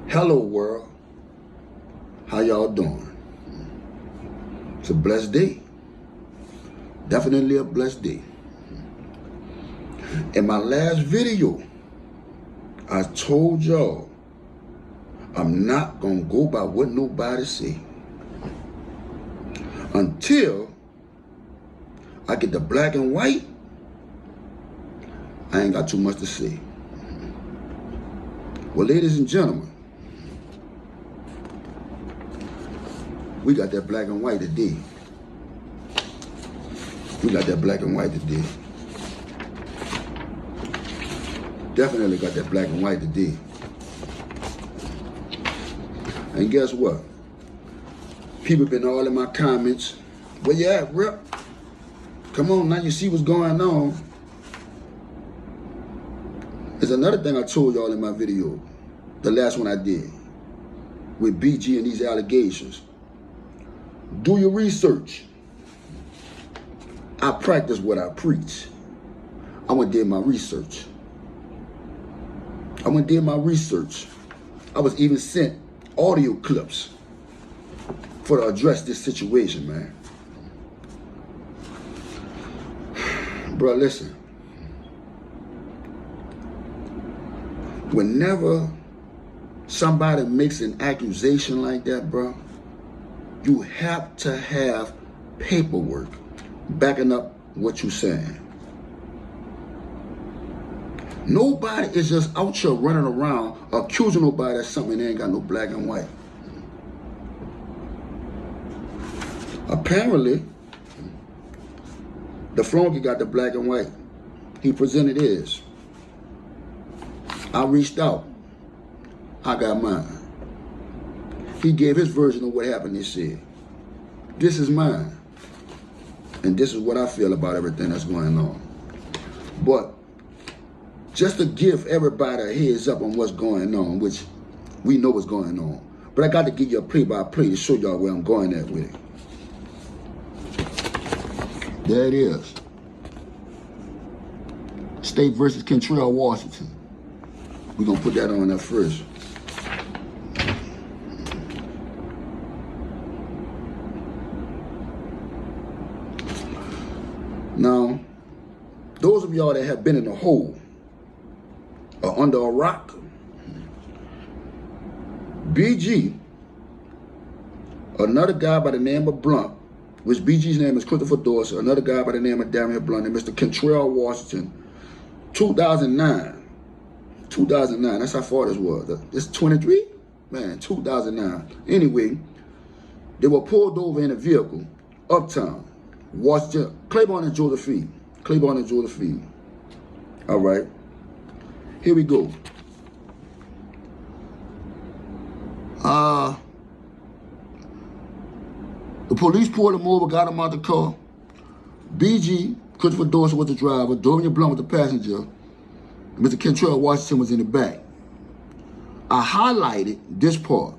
Hello world, how y'all doing? It's a blessed day. Definitely a blessed day. In my last video, I told y'all I'm not gonna go by what nobody say until I get the black and white. I ain't got too much to say. Well, ladies and gentlemen, we got that black and white today. We got that black and white today. Definitely got that black and white today. And guess what? People been all in my comments. Where you at, Rip? Come on, now you see what's going on. There's another thing I told y'all in my video, the last one I did, with BG and these allegations. Do your research. I practice what I preach. I went and did my research. I was even sent audio clips to address this situation, man. Bro, listen. Whenever somebody makes an accusation like that, bro, you have to have paperwork backing up what you're saying. Nobody is just out here running around accusing nobody of something they ain't got no black and white. Apparently, the flunky got the black and white. He presented his. I reached out. I got mine. He gave his version of what happened. He said, this is mine. And this is what I feel about everything that's going on. But just to give everybody a heads up on what's going on, which we know what's going on. But I got to give you a play-by-play to show y'all where I'm going at with it. There it is. State versus Kentrell Washington. We're going to put that on there first. Now, those of y'all that have been in a hole or under a rock, BG, another guy by the name of Blunt, which BG's name is Christopher Dorsey, another guy by the name of Damian Blunt, and Mr. Kentrell Washington, 2009, that's how far this was. It's 23? Man, 2009. Anyway, they were pulled over in a vehicle, uptown, Washington, Claiborne and Josephine. All right. Here we go. The police pulled him over, got him out the car. BG, Christopher Dorsey was the driver, Damian Blunt was the passenger. Mr. Kentrell Washington was in the back. I highlighted this part.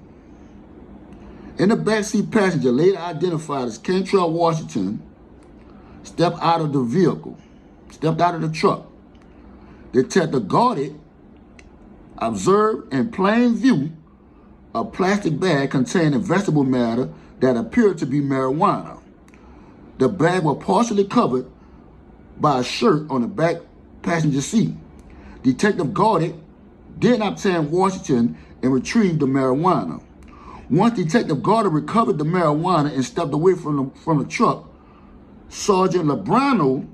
In the backseat passenger, later identified as Kentrell Washington, stepped out of the vehicle, stepped out of the truck. Detective Goddard observed in plain view a plastic bag containing vegetable matter that appeared to be marijuana. The bag was partially covered by a shirt on the back passenger seat. Detective Goddard then obtained Washington and retrieved the marijuana. Once Detective Goddard recovered the marijuana and stepped away from the truck, Sergeant Lebrano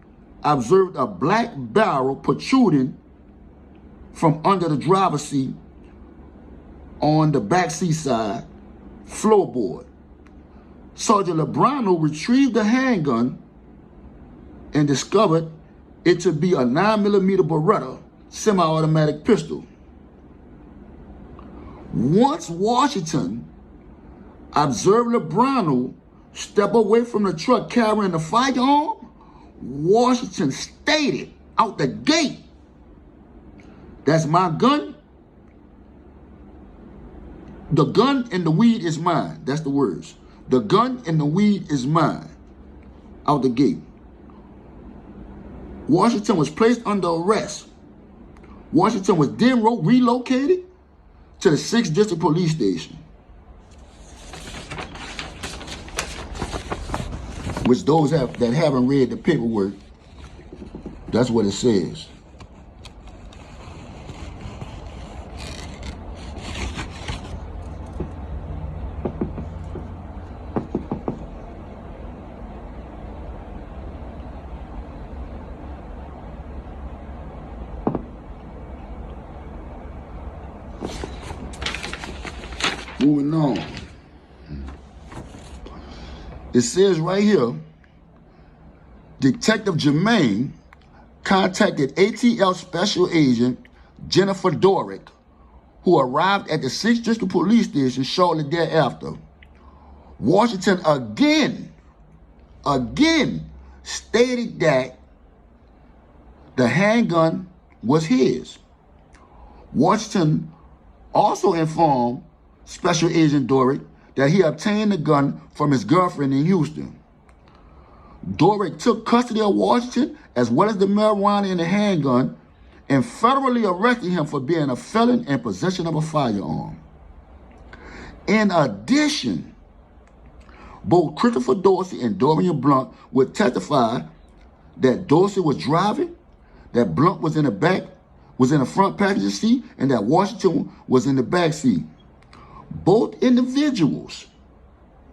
observed a black barrel protruding from under the driver's seat on the back seat side floorboard. Sergeant Lebrano retrieved the handgun and discovered it to be a 9mm Beretta semi-automatic pistol. Once Washington observed Lebrano step away from the truck carrying the firearm, Washington stated out the gate, "That's my gun. The gun and the weed is mine." That's the words. "The gun and the weed is mine." Out the gate. Washington was placed under arrest. Washington was then relocated to the 6th District Police Station, which those that haven't read the paperwork, that's what it says. Moving on. It says right here, Detective Jermaine contacted ATL Special Agent Jennifer Dorick, who arrived at the 6th District Police Station shortly thereafter. Washington again stated that the handgun was his. Washington also informed Special Agent Dorick that he obtained the gun from his girlfriend in Houston. Dorick took custody of Washington as well as the marijuana and the handgun and federally arrested him for being a felon in possession of a firearm. In addition, both Christopher Dorsey and Dorian Blunt would testify that Dorsey was driving, that Blunt was in the front passenger seat, and that Washington was in the back seat. Both individuals,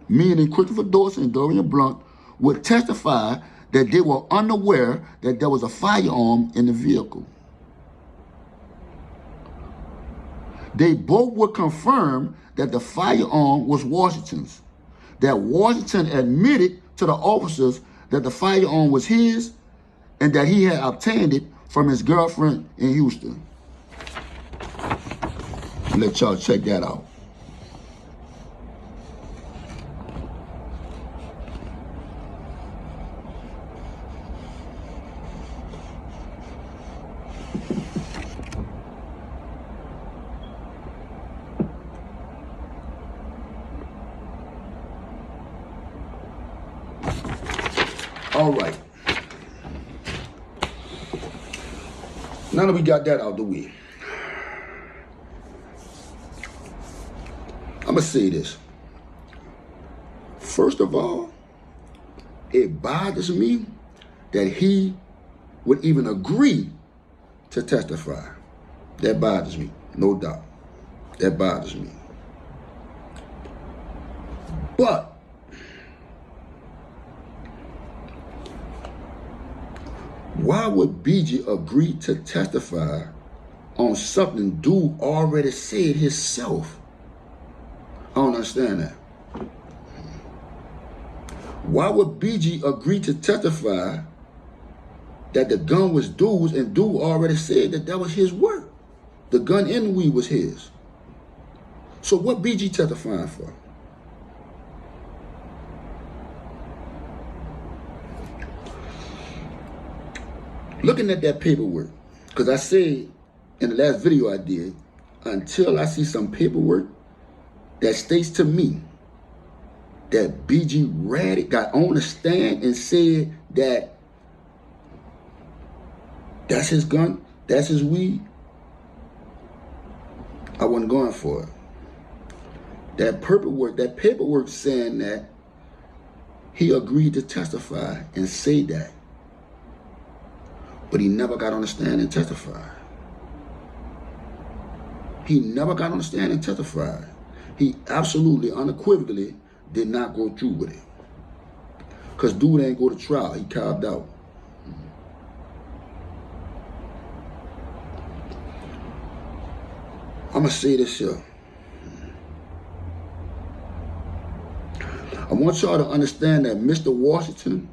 meaning Christopher Dorsey and Dorian Blunt, would testify that they were unaware that there was a firearm in the vehicle. They both would confirm that the firearm was Washington's, that Washington admitted to the officers that the firearm was his and that he had obtained it from his girlfriend in Houston. Let y'all check that out. All right. Now that we got that out the way, I'm going to say this. First of all, it bothers me that he would even agree to testify. That bothers me, no doubt. That bothers me. But why would BG agree to testify on something dude already said himself? I don't understand that. Why would BG agree to testify that the gun was dude's and dude already said that that was his work? The gun and the weed was his. So what BG testifying for? Looking at that paperwork, because I said in the last video I did, until I see some paperwork that states to me that BG read it, got on the stand and said that that's his gun, that's his weed, I wasn't going for it. That paperwork saying that he agreed to testify and say that, but he never got on the stand and testified. He never got on the stand and testified. He absolutely, unequivocally did not go through with it. Because dude ain't go to trial. He carved out. I'm going to say this here. I want y'all to understand that Mr. Washington,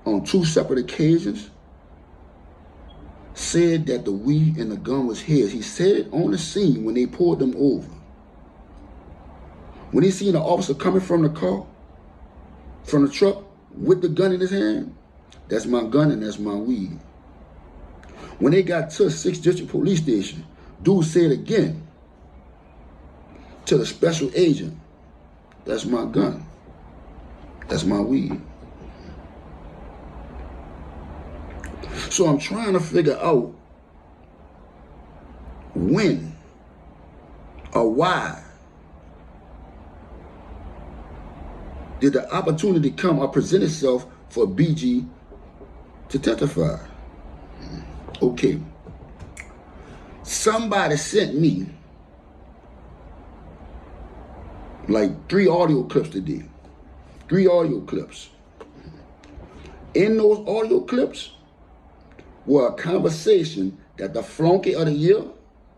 on 2 separate occasions, said that the weed and the gun was his. He said it on the scene when they pulled them over. When he seen the officer coming from the car, from the truck, with the gun in his hand, that's my gun and that's my weed. When they got to 6th District Police Station, dude said again to the special agent, that's my gun, that's my weed. So I'm trying to figure out when or why did the opportunity come or present itself for BG to testify? Okay. Somebody sent me like 3 audio clips today. 3 audio clips. In those audio clips were a conversation that the flunky of the year,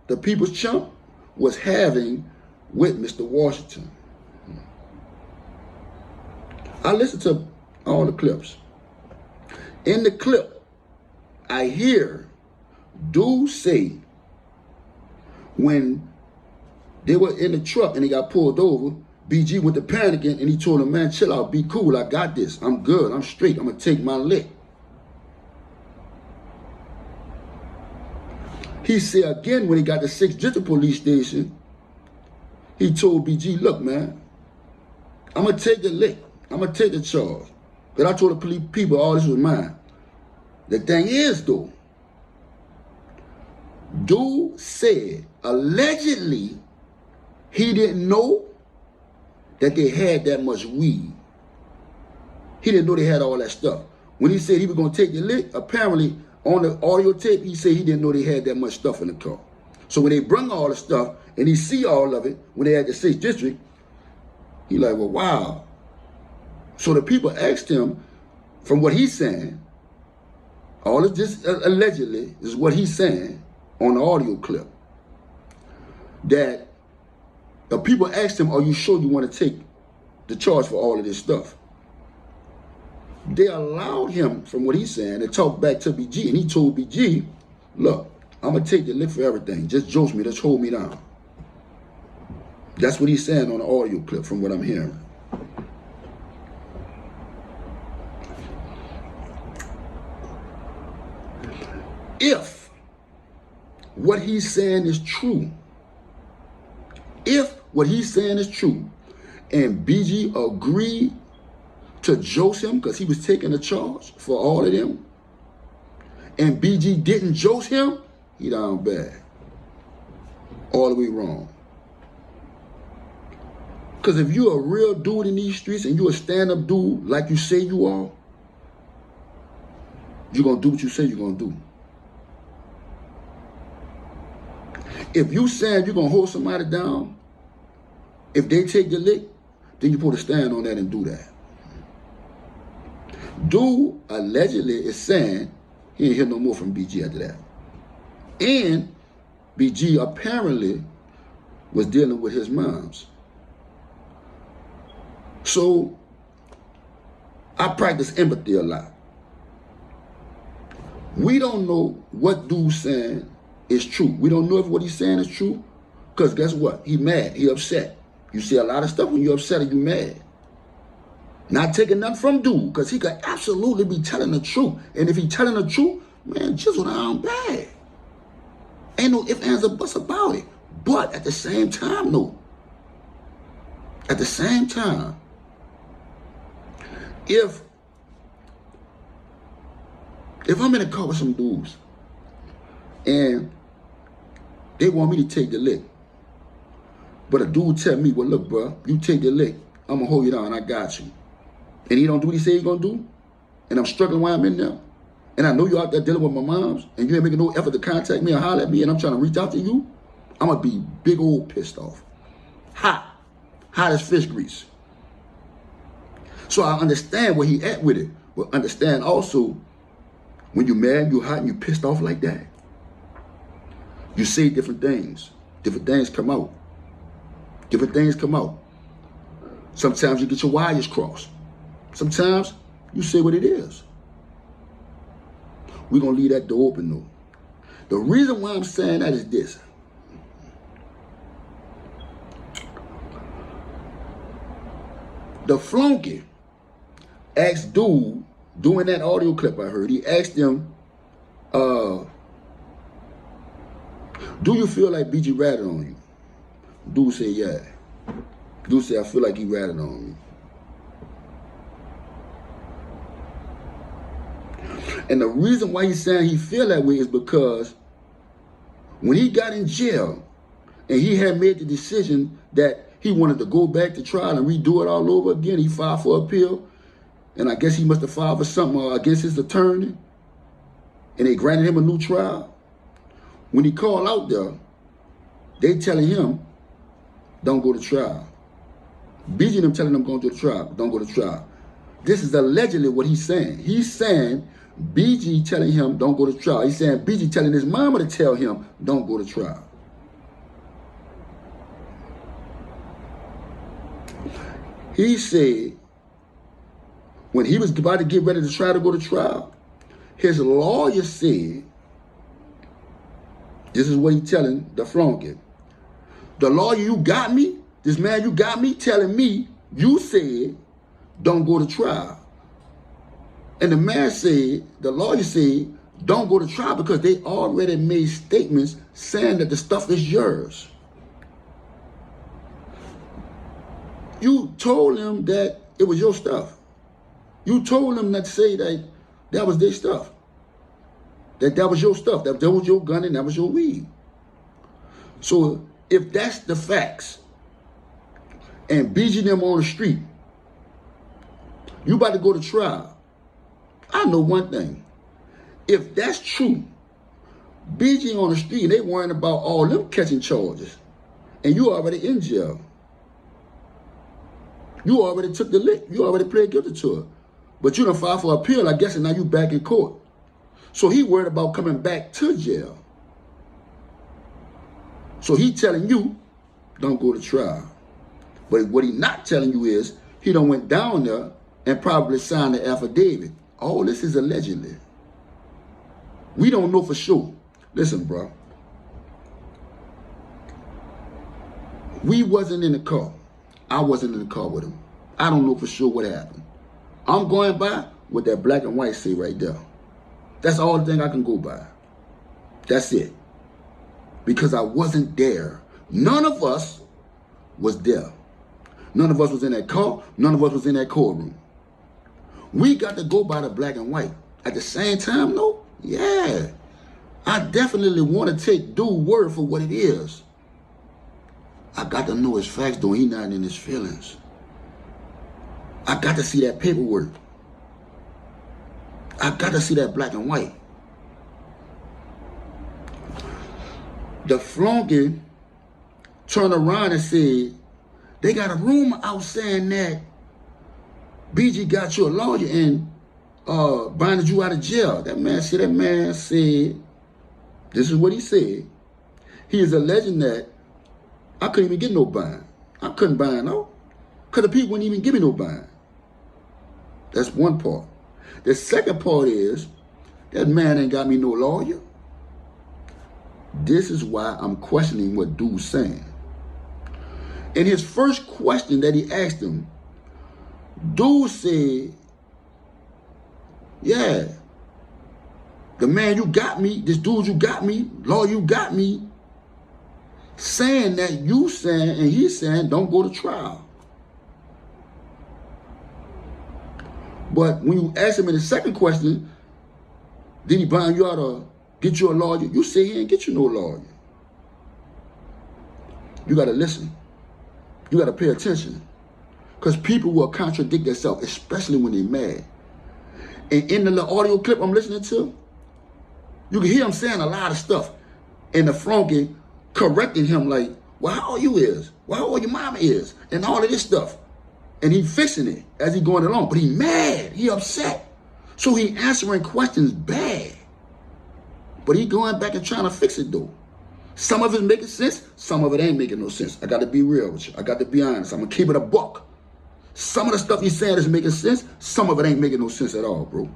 the People's Champ, was having with Mr. Washington. I listened to all the clips. In the clip, I hear dude say when they were in the truck and he got pulled over, BG went to panicking and he told him, man, chill out, be cool, I got this, I'm good, I'm straight, I'm gonna take my lick. He said again when he got to 6th District Police Station, he told BG, look, man, I'm gonna take the lick, I'm gonna take the charge. But I told the police people all this was mine. The thing is though, dude said allegedly he didn't know that they had that much weed. He didn't know they had all that stuff. When he said he was going to take the lick, apparently on the audio tape, he said he didn't know they had that much stuff in the car. So when they bring all the stuff and he see all of it, when they had the 6th District, he like, well, wow. So the people asked him, from what he's saying, all of this allegedly is what he's saying on the audio clip, that the people asked him, are you sure you want to take the charge for all of this stuff? They allowed him, from what he's saying, to talk back to BG, and he told BG, look, I'm going to take the lick for everything. Just jolt me, just hold me down. That's what he's saying on the audio clip, from what I'm hearing. If what he's saying is true, if what he's saying is true, and BG agreed to jolt him because he was taking the charge for all of them, and BG didn't jolt him, he down bad. All the way wrong. Because if you're a real dude in these streets and you're a stand-up dude like you say you are, you're going to do what you say you're going to do. If you saying you're going to hold somebody down, if they take the lick, then you're supposed to stand on that and do that. Dude allegedly is saying he ain't hear no more from BG after that. And BG apparently was dealing with his moms. So I practice empathy a lot. We don't know what dude's saying is true. We don't know if what he's saying is true, because guess what? He mad, he upset. You see a lot of stuff when you're upset or you mad. Not taking nothing from dude, because he could absolutely be telling the truth. And if he telling the truth, man, jizzle down bad. Ain't no ifs, ands, or buts about it. But at the same time, no. At the same time, if I'm in a car with some dudes and they want me to take the lick, but a dude tell me, well, look, bro, you take the lick, I'm going to hold you down, I got you. And he don't do what he say he going to do, and I'm struggling while I'm in there, and I know you out there dealing with my moms, and you ain't making no effort to contact me or holler at me, and I'm trying to reach out to you, I'm going to be big old pissed off. Hot as fish grease. So I understand where he at with it, but understand also, when you're mad, you're hot, and you're pissed off like that, you say different things. Different things come out. Different things come out. Sometimes you get your wires crossed. Sometimes you say what it is. We're going to leave that door open, though. The reason why I'm saying that is this. The flunky asked dude, doing that audio clip I heard, he asked him, do you feel like BG ratted on you? Dude said, yeah. Dude said, I feel like he ratted on me. And the reason why he's saying he feel that way is because when he got in jail And he had made the decision that he wanted to go back to trial and redo it all over again. He filed for appeal. And I guess he must have filed for something against his attorney. And they granted him a new trial. When he called out there, they telling him, don't go to trial. BG them telling him go to the trial, don't go to trial. This is allegedly what he's saying. He's saying BG telling him don't go to trial. He's saying BG telling his mama to tell him don't go to trial. He said when he was about to get ready to try to go to trial, his lawyer said, this is what he's telling the flunky. The lawyer you got me, this man you got me telling me, you said, don't go to trial. And the man said, the lawyer said, don't go to trial because they already made statements saying that the stuff is yours. You told him that it was your stuff. You told them not to say that that was their stuff. That was your stuff. That was your gun and that was your weed. So if that's the facts, and BG them on the street, you about to go to trial, I know one thing. If that's true, BG on the street and they worrying about all them catching charges, and you already in jail. You already took the lick. You already pled guilty to it. But you done filed for appeal, I guess, and now you back in court. So he worried about coming back to jail. So he telling you, don't go to trial. But what he not telling you is, he done went down there and probably signed the affidavit. All this is allegedly. We don't know for sure. Listen, bro. We wasn't in the car. I wasn't in the car with him. I don't know for sure what happened. I'm going by what that black and white say right there. That's all the thing I can go by. That's it. Because I wasn't there. None of us was there. None of us was in that car. None of us was in that courtroom. We got to go by the black and white. At the same time, though, yeah. I definitely want to take dude word for what it is. I got to know his facts, though. He not in his feelings. I got to see that paperwork. I got to see that black and white. The flunky turned around and said, they got a rumor out saying that BG got you a lawyer and binded you out of jail. That man said, this is what he said. He is alleging that I couldn't even get no bind. I couldn't bind, no. Because the people wouldn't even give me no bind. That's one part. The second part is, that man ain't got me no lawyer. This is why I'm questioning what dude's saying. In his first question that he asked him, dude said, yeah, the man you got me, this dude you got me, lawyer you got me, saying that you saying, and he's saying, don't go to trial. But when you ask him in the second question, did he bind you out or get you a lawyer? You say he ain't get you no lawyer. You got to listen. You got to pay attention. Because people will contradict themselves, especially when they're mad. And in the little audio clip I'm listening to, you can hear him saying a lot of stuff. And the flunky correcting him like, well, how old you is? Well, how old your mama is? And all of this stuff. And he fixing it as he going along. But he mad. He upset. So he answering questions bad. But he going back and trying to fix it though. Some of it making sense. Some of it ain't making no sense. I got to be real with you. I got to be honest. I'm going to keep it a buck. Some of the stuff he's saying is making sense. Some of it ain't making no sense at all, bro.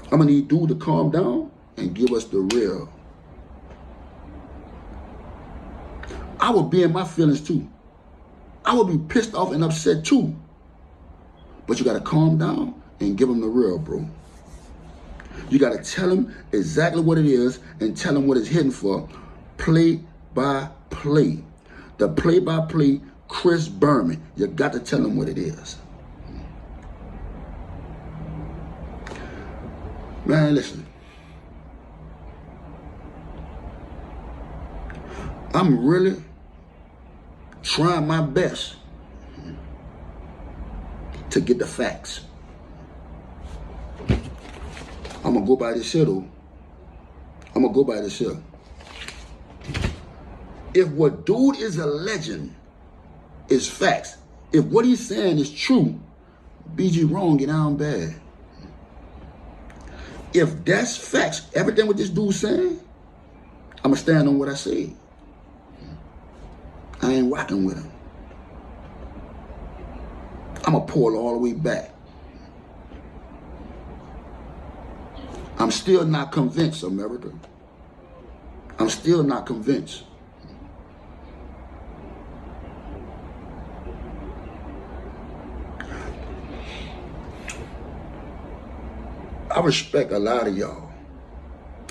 I'm going to need dude to calm down and give us the real. I would be in my feelings too. I would be pissed off and upset too. But you got to calm down and give him the real, bro. You got to tell him exactly what it is and tell him what it's hitting for. Play by play. The play by play, Chris Berman. You got to tell him what it is. Man, listen. I'm really trying my best to get the facts. I'm going to go by this shit, though. I'm going to go by this shit. If what dude is alleging is facts, if what he's saying is true, BG wrong and I'm bad. If that's facts, everything what this dude's saying, I'm going to stand on what I said. I ain't rocking with him. I'm going to pull all the way back. I'm still not convinced, America. I'm still not convinced. I respect a lot of y'all,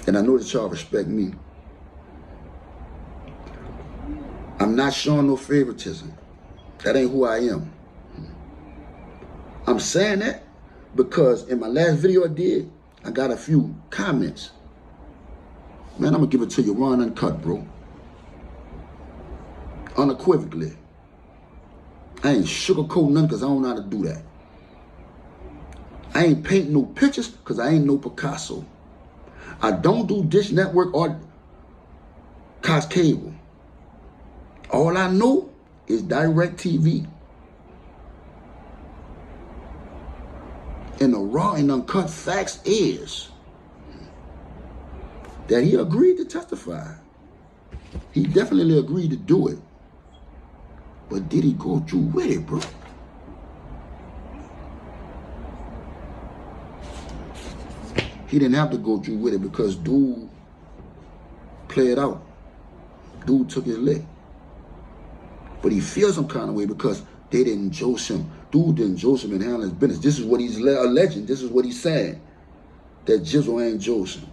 and I know that y'all respect me. I'm not showing no favoritism. That ain't who I am. I'm saying that because in my last video I did, I got a few comments. Man, I'm going to give it to you raw and uncut, bro. Unequivocally. I ain't sugarcoating nothing because I don't know how to do that. I ain't painting no pictures because I ain't no Picasso. I don't do Dish Network or Cox Cable. All I know is DirecTV. And the raw and uncut facts is that he agreed to testify. He definitely agreed to do it. But did he go through with it, bro? He didn't have to go through with it because dude played out. Dude took his lick. But he feels some kind of way because they didn't jolt him. Dude didn't jolt him and handle his business. This is what he's alleging. This is what he's saying. That Jizzle ain't jolting.